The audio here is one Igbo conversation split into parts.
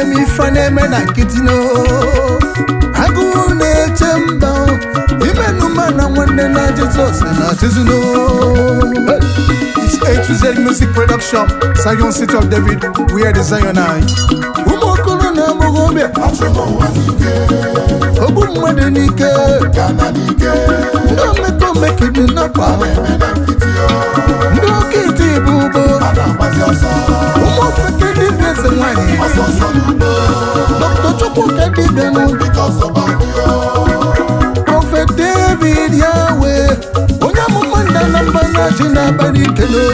mi fane mena kitino agune chemba imenu mana wande na Jesus na tizino. It's A to Z music production. Zion City of David, we are the Zionite. Umokolo na mogombe achomo wanike obu mwadenike kananike ndo meko mekidi na pa mena kitio ndo kiti bubo adamazi asa umofekidi bese mwani asoso nubo Dr. Chukwu kedi benu because of you Prophet David Yahweh onya mumanda namba na jina barikelo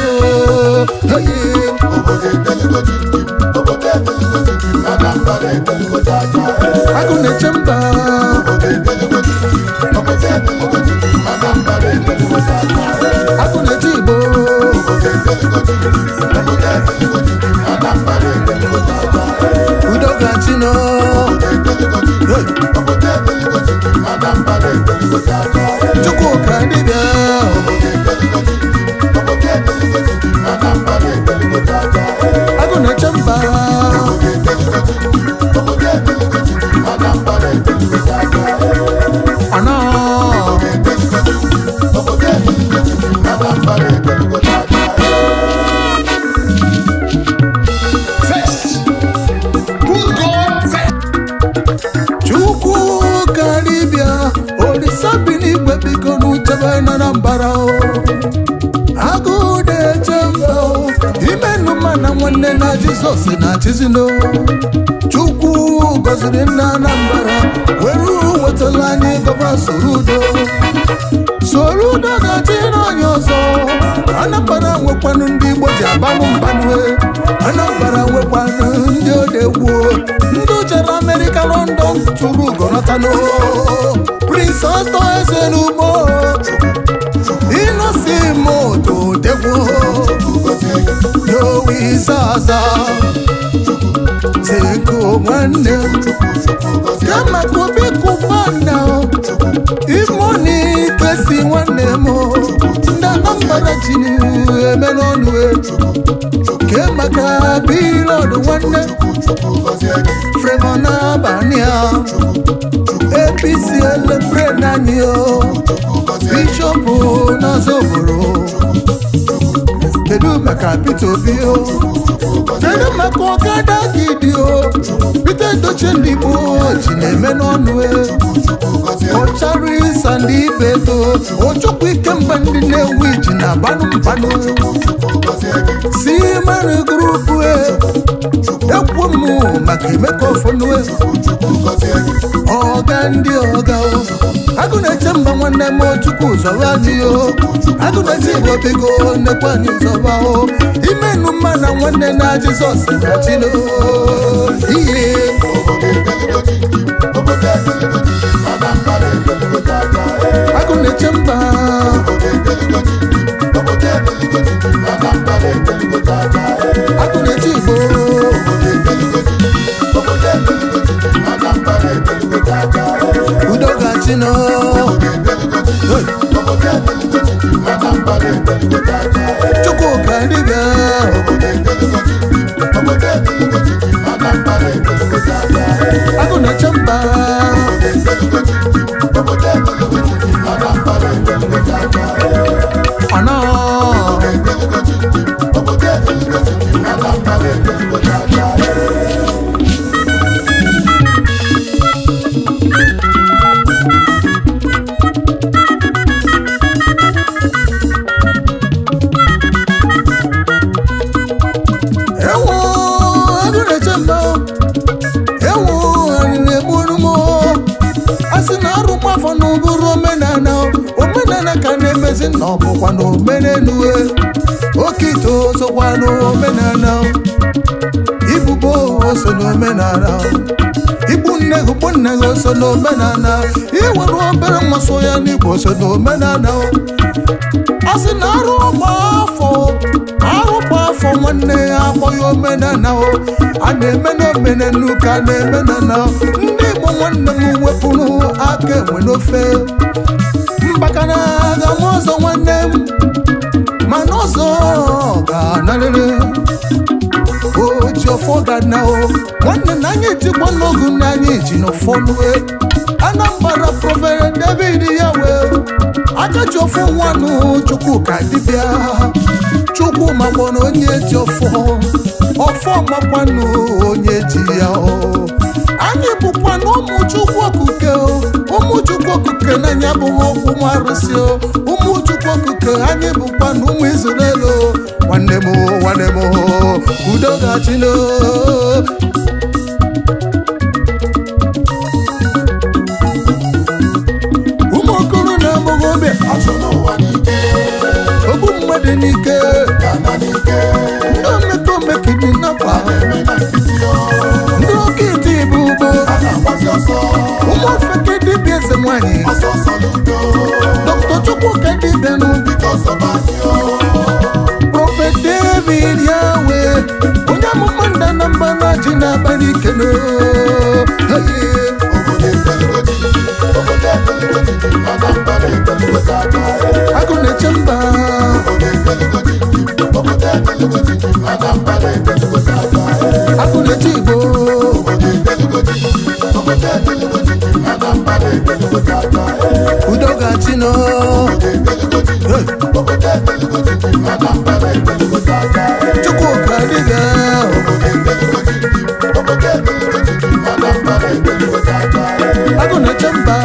hey Agune chemba Agune jibo Udoga chino Chukwu kadibia Agune chemba Nwanne na Jesus na tizino Chukwu goziri na Anambra weru wetala anyị gọva Soludo ga-atịrị onye ọzọ Anambra nwekwanụ ndị Igbo ji abanụ mbanwe Anambra nwekwanụ ndị odegwu ndị jere America London tụrụ ugonọtanụ Prince Otto Ezenumo Inosi moto degwu Yowi Zaza Zeko mwane Kama kubi kubana Imoni kesi mwane mo Nda nambara chini emenonwe Kema kabilo duwane Fremona bania APCL Frenanyo Bishopu Nazoboro Kedu maka Peter Bio Kedu maka Okada Gidio Peter Doche Ndibo Chineme n'ọnụe Ochari Sandi Beto Ochukwu Ikemba ndị na-ewu iji na banụ Si mara grupu Ekwu mụ maka imeko fonue Oga ndị oga Agune chemba nwanne m Chukwu zọwa anyị yo Agune jibo bigo nekwa anyị zọwa o Imenu mana nwanne na Jesus na chino Iye Agune chemba Agune jibo Udoga chino Chukwu kadibia Agune chemba No kwano menenue okito so kwano menana ibubo so no menana ibunne so no menana iwero obere nwaso ya ni bo so no menana asinaru afọ nwanne akpọyo menana o ana menenu ka na menana ndị Igbo nwanne m wepụrụ aka enwe n'ofe Mbakana ga mozo nwanne manozo ga nalele Ojo foga na o nwanne na anyị etikwa n'ogu n'anya ji n'ụfọdụ Anambra Prọfet David Yawe akachi ofu nwanụ Chukwuka dibịa Chukwu makwanụ onye ji ọfọ makwanụ onye ji ya anyị bụkwanụ ụmụ Chukwu Okuke ụmụ Chukwu Okuke n'anya bụ okwu marụsị ụmụ Chukwu Okuke anyị bụkwanụ ụmụ Izrel nwanne m udo ga-achị ogbu mmadụ n'ike ndị omekidi nakwa ndị oke iti bụ ugbo ụmụ ofeke dibịa eze nwanyị Dr. Chukwuka dibịanụ Prọfet David Yawe onye amụma ndị Anambra ji n'abalị ikene agụ na-eche mba agụ na-eche Igbo udo ga-achị nọ Chukwuka dibịa agụ na-eche mba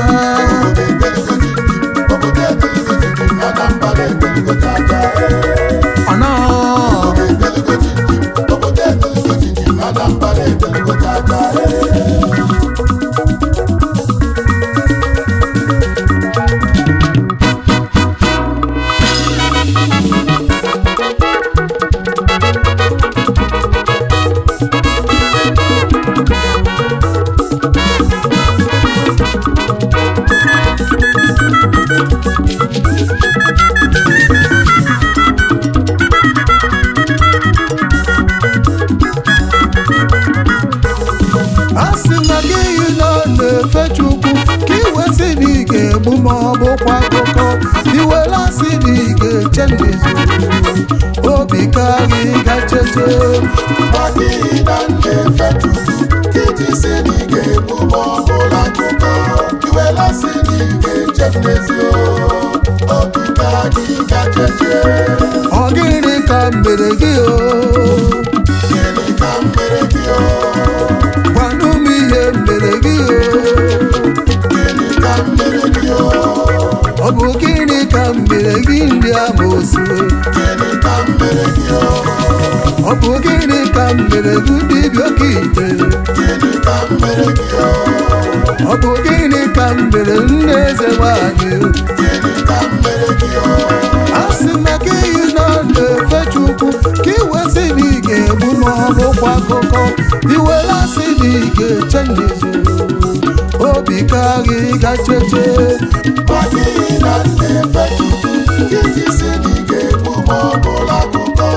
maọbụkwa akụkọ iwela si na ị ga-eche n'izu obi ka gị gacheche adịghị na nnefe Chukwu iji si na ị ga-egbu maọbụla akụkọ iwela si na ị ga-eche n'ezi obi ka gị gacheche ọ gịnị ka mere gị gịnị ka mere gị gwanụ m ihe mere gị ọ bụ gịnị ka mere gị ndị amoosu ọ bụ gịnị ka mere gị dibịa oke ite ọ bụ gịnị ka mere nne eze nwanyị a sị maka iyi na na-efe Chukwu ka iwesị na ị ga-egbu maọbụkwa akụkọ iwela sị na ị ga-eche n'izu obi ka gị gacheche adịghị na nnefe Chukwu iji si na ị ga-egbu maọbụla akụkọ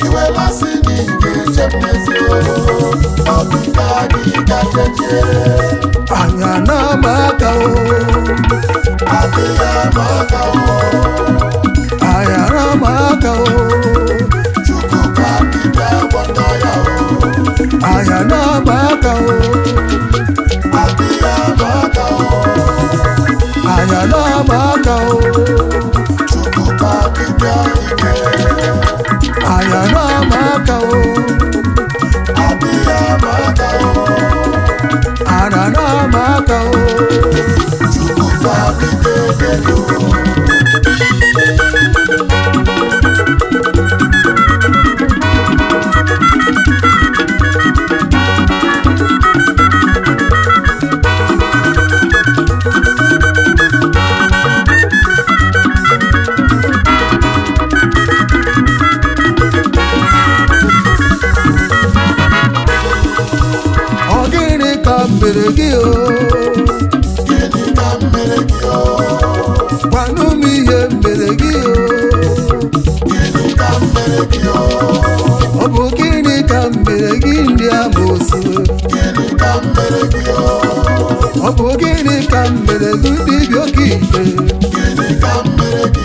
iwela si na ị ga-eche n'ezi obi ka gị gacheche anya na-ama aka adịghị ama aka anya na-ama aka Chukwuka dibịa gwọta ya anya na-ama aka adịghị ama aka anya na-ama aka Chukwuka dibịa ike anya na-ama aka adịghị ama aka anya na-ama aka Chukwuka dibịa ego mere gị gịnị ka mere gị gwanụ m ihe mere gị gịnị ka mere gị ọ bụ gịnị ka mere gị ndị amoosu gịnị ka mere gị ọ bụ gịnị ka mere gị dibịa oke ite gịnị ka mere gị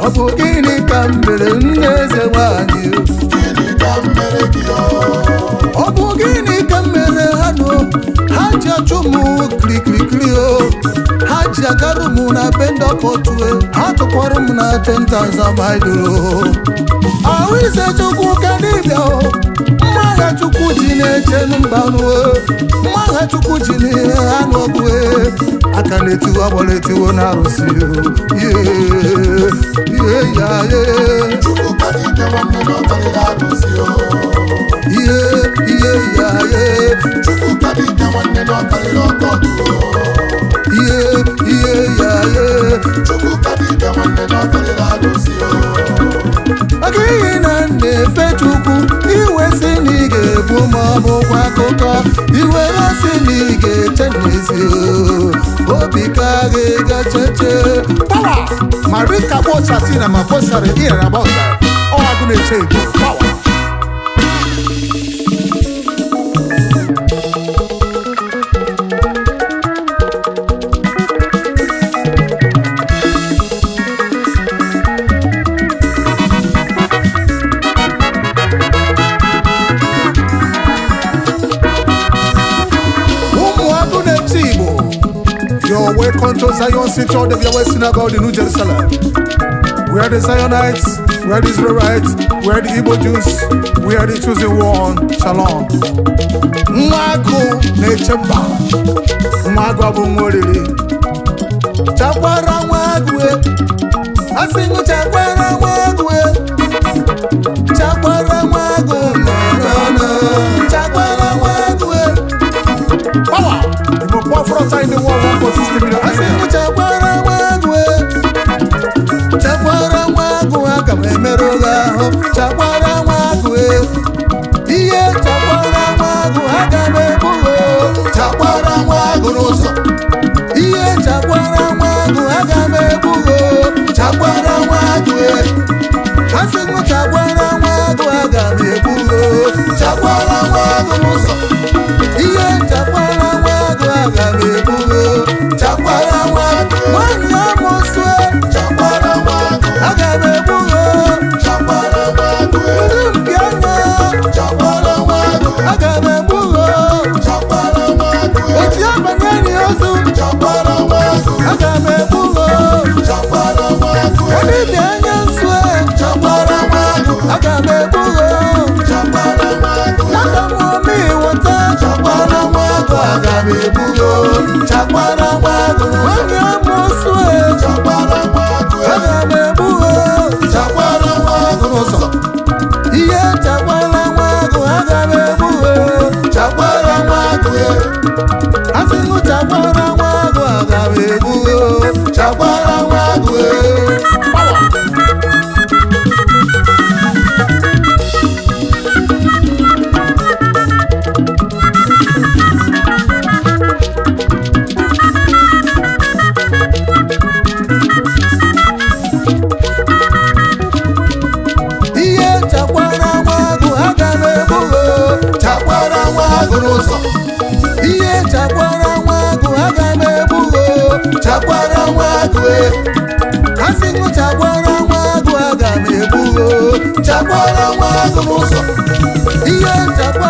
ọ bụ gịnị ka mere nne eze nwanyị gịnị ka mere gị ọ bụ gịnị ka mere ha kirikiri o ha ji agarụ m na be ndị ọkọtue ha tụkwara m na 10,000 maịlụ ahụ ise chukwu ka dibịa o mma agha chukwu ji na-echenu mgbanwe mma agha chukwu ji n'ihe ha n'ogwe aka na-etiwo agbara etiwo na arụsị ihe ya ye Chukwu ka dibịa nwanne na ọkarịrị arụsị o ihe ya ye Chukwu ka dibịa nwanne na ọkarịrị ọkọdụ ihe ya ye Chukwu ka dibịa nwanne na ọkarịrị arụsị o maka ihe na na-efe chukwu iwe si na ị ga-ebu ma ọ bụkwa akụkọ iwe si na ị ga-eche n'ezi obi ka ga-egacheche pawa marika kpọchatina ma kpọsara ihe na bọsa ọgụ na-eche igbo pawa You're welcome to Zion City of the Yahweh Synagogue in New Jerusalem. We are the Zionites, we are the Israelites, we are the Igbo Jews, we are the chosen one. Shalom. Nwagu na-echemba, nwagu abụ nworiri. Chakwara nwagu asị m chakwara nwagu chakwara nwagu chakwara nwagu power. Pour front in the wall, 1.60 million. I say, Chakwara Wagu, Agameroga, Chakwara Wagu, Iye Chakwara Wagu, Agamebugo, Chakwara Wagu, Iye Chakwara Wagu, Agamebugo, Chakwara Wagu, I say, Chakwara Wagu, Agamebugo, Chakwara Wagu, Iye Chakwara Chakwara Wagu, nwanyị amụsue Chakwara Wagu, Agamebugo, Chakwara Wagu, ndị mpianya Chakwara Wagu, Agamebugo, Chakwara Wagu, oti abanyeni ozu Chakwara Wagu, Agamebugo, Chakwara Wagu, ndị mpianya nsue Chakwara Wagu, Agamebugo, Chakwara Wagu, nadamomi wota Chakwara Wagu, Agamebugo, Chakwara Wagu, nwanyị amụsue Chakwara Wagu, Agamebugo, Chakwara Wagu n'ụzọ ihe Chakwara Wagu, Agamebugo, Chakwara Wagu asịnụ Chakwara Wagu, Agamebugo, Chakwara Wagu ihe Chakwara Wagu, Agamebugo, Chakwara Wagu asịnụ Chakwara Wagu, Agamebugo, Chakwara Wagu n'ụzọ ihe Chakwara